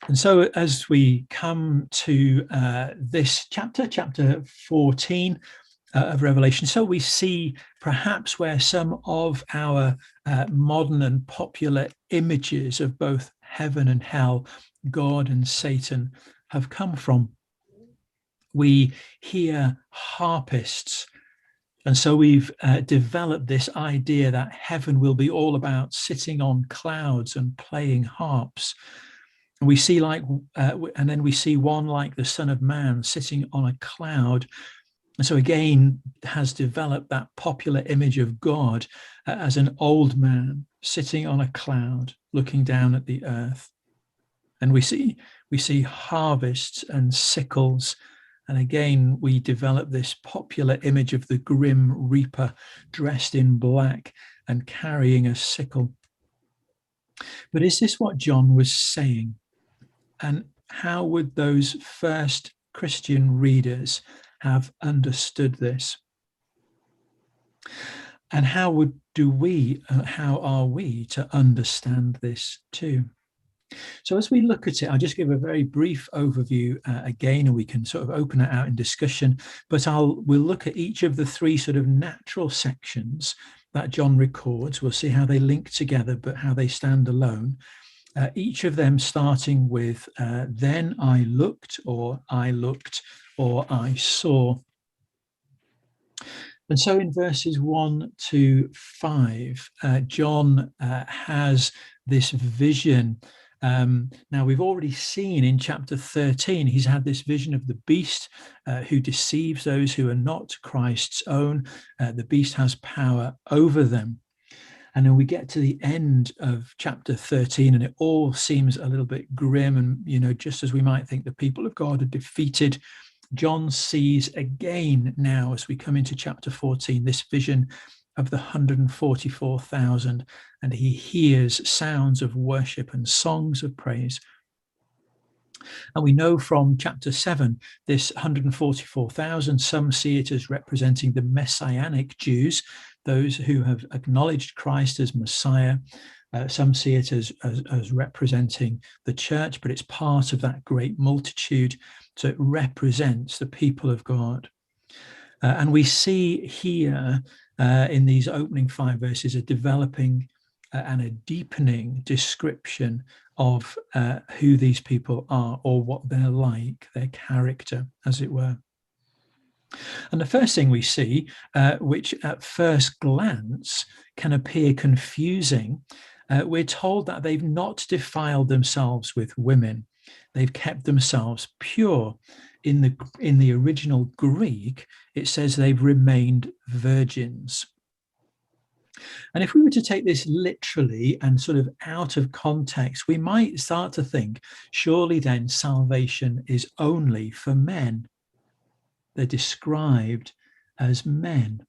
And so as we come to this chapter 14 of Revelation, so we see perhaps where some of our modern and popular images of both heaven and hell, God and Satan, have come from. We hear harpists, and so we've developed this idea that heaven will be all about sitting on clouds and playing harps. And we see and then we see one like the Son of Man sitting on a cloud. And so again, has developed that popular image of God as an old man sitting on a cloud, looking down at the earth. And we see harvests and sickles. And again, we develop this popular image of the grim reaper dressed in black and carrying a sickle. But is this what John was saying? And how would those first Christian readers have understood this? And how are we to understand this too? So as we look at it, I'll just give a very brief overview again, and we can sort of open it out in discussion, but we'll look at each of the three sort of natural sections that John records. We'll see how they link together, but how they stand alone. Each of them starting with then I looked, or I looked, or I saw. And so in verses 1 to 5, John has this vision. Now we've already seen in chapter 13, he's had this vision of the beast who deceives those who are not Christ's own. The beast has power over them. And then we get to the end of chapter 13, and it all seems a little bit grim. And, just as we might think the people of God are defeated, John sees again now, as we come into chapter 14, this vision of the 144,000, and he hears sounds of worship and songs of praise. And we know from chapter 7, this 144,000, some see it as representing the Messianic Jews, those who have acknowledged Christ as Messiah. Some see it as representing the church, but it's part of that great multitude. So it represents the people of God. And we see here in these opening 5 verses a developing and a deepening description of who these people are, or what they're like, their character, as it were. And the first thing we see, which at first glance can appear confusing, we're told that they've not defiled themselves with women. They've kept themselves pure. In the original Greek, it says they've remained virgins. And if we were to take this literally and sort of out of context, we might start to think, surely then salvation is only for men. They're described as men.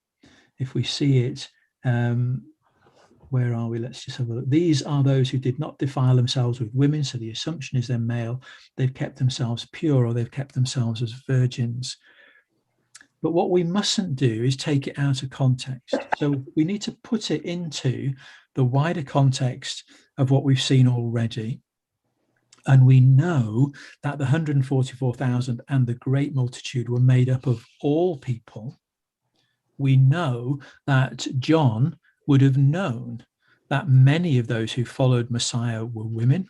If we see it, where are we? Let's just have a look. These are those who did not defile themselves with women. So the assumption is they're male. They've kept themselves pure, or they've kept themselves as virgins. But what we mustn't do is take it out of context. So we need to put it into the wider context of what we've seen already. And we know that the 144,000 and the great multitude were made up of all people. We know that John would have known that many of those who followed Messiah were women,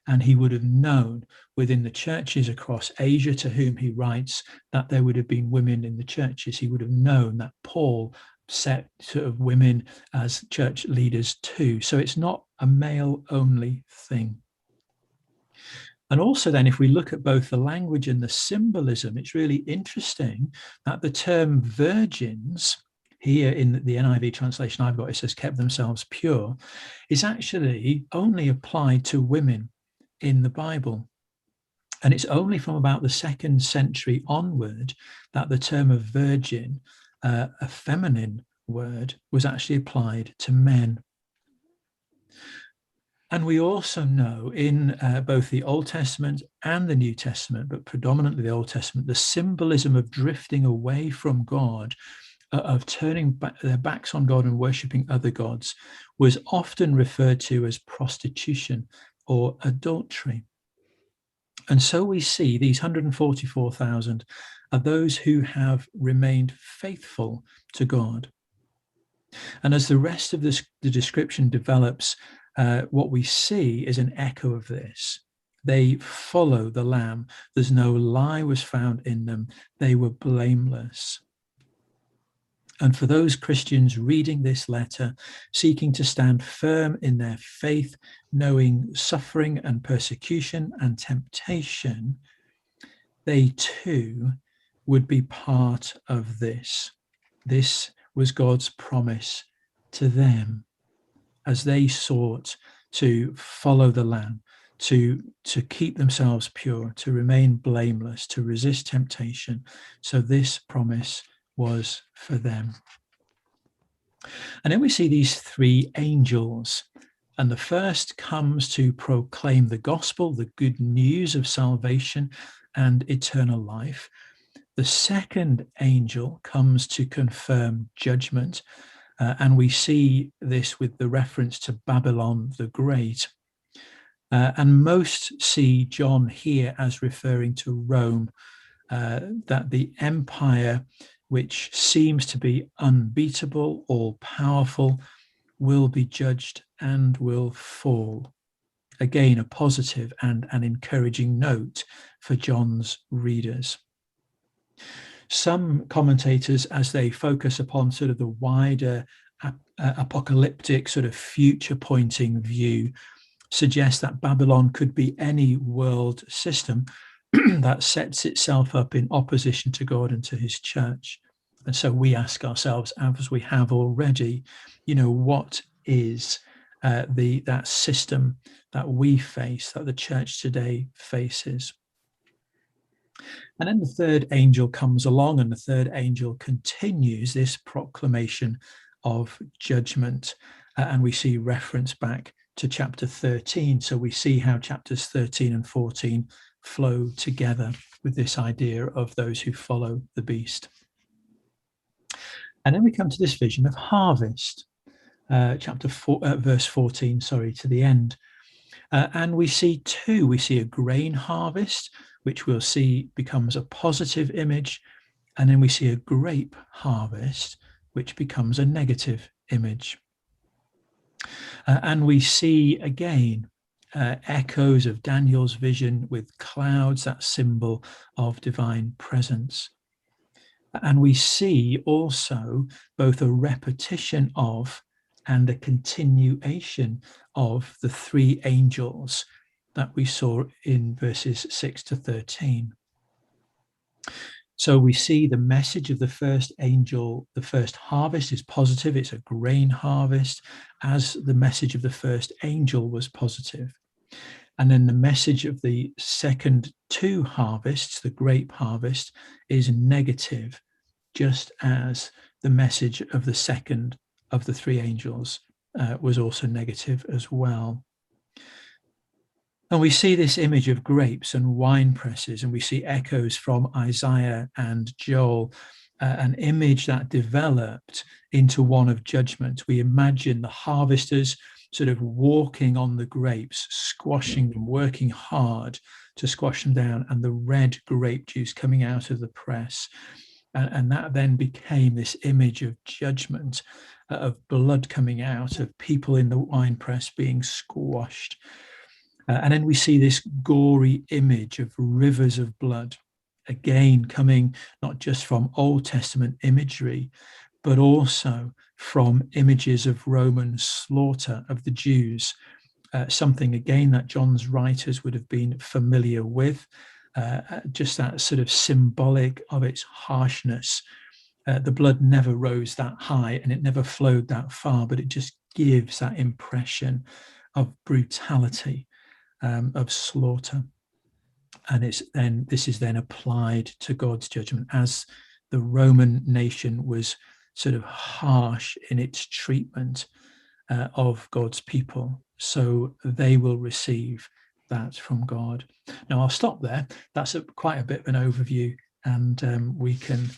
and he would have known within the churches across Asia to whom he writes that there would have been women in the churches. He would have known that Paul set sort of women as church leaders too. So it's not a male-only thing. And also then, if we look at both the language and the symbolism, it's really interesting that the term virgins, here in the NIV translation I've got, it says kept themselves pure, is actually only applied to women in the Bible. And it's only from about the 2nd century onward that the term of virgin, a feminine word, was actually applied to men. And we also know in both the Old Testament and the New Testament, but predominantly the Old Testament, the symbolism of drifting away from God, of turning their backs on God and worshipping other gods, was often referred to as prostitution or adultery. And so we see these 144,000 are those who have remained faithful to God. And as the rest of the description develops, what we see is an echo of this. They follow the Lamb. There's no lie was found in them. They were blameless. And for those Christians reading this letter, seeking to stand firm in their faith, knowing suffering and persecution and temptation, they too would be part of this. This was God's promise to them as they sought to follow the Lamb, to keep themselves pure, to remain blameless, to resist temptation. So this promise was for them. And then we see these three angels. And the first comes to proclaim the gospel, the good news of salvation and eternal life. The second angel comes to confirm judgment. And we see this with the reference to Babylon the Great. And most see John here as referring to Rome, that the empire, which seems to be unbeatable, all-powerful, will be judged and will fall. Again, a positive and an encouraging note for John's readers. Some commentators, as they focus upon sort of the wider apocalyptic sort of future-pointing view, suggest that Babylon could be any world system that sets itself up in opposition to God and to his church. And so we ask ourselves, as we have already, what is that system that we face, that the church today faces? And then the third angel comes along, and the third angel continues this proclamation of judgment. And we see reference back to chapter 13. So we see how chapters 13 and 14 flow together with this idea of those who follow the beast. And then we come to this vision of harvest, chapter 4, verse 14, to the end. And we see two. We see a grain harvest, which we'll see becomes a positive image. And then we see a grape harvest, which becomes a negative image. And we see again echoes of Daniel's vision with clouds, that symbol of divine presence. And we see also both a repetition of and a continuation of the three angels that we saw in verses 6 to 13. So we see the message of the first angel, the first harvest is positive. It's a grain harvest, as the message of the first angel was positive. And then the message of the second two harvests, the grape harvest, is negative, just as the message of the second of the three angels was also negative as well. And we see this image of grapes and wine presses, and we see echoes from Isaiah and Joel, an image that developed into one of judgment. We imagine the harvesters sort of walking on the grapes, squashing them, working hard to squash them down, and the red grape juice coming out of the press. And that then became this image of judgment, of blood coming out, of people in the wine press being squashed. And then we see this gory image of rivers of blood, again coming not just from Old Testament imagery, but also from images of Roman slaughter of the Jews, something again that John's writers would have been familiar with, just that sort of symbolic of its harshness. The blood never rose that high and it never flowed that far, but it just gives that impression of brutality, of slaughter. And this is then applied to God's judgment, as the Roman nation was sort of harsh in its treatment of God's people. So they will receive that from God. Now I'll stop there. That's quite a bit of an overview, and we can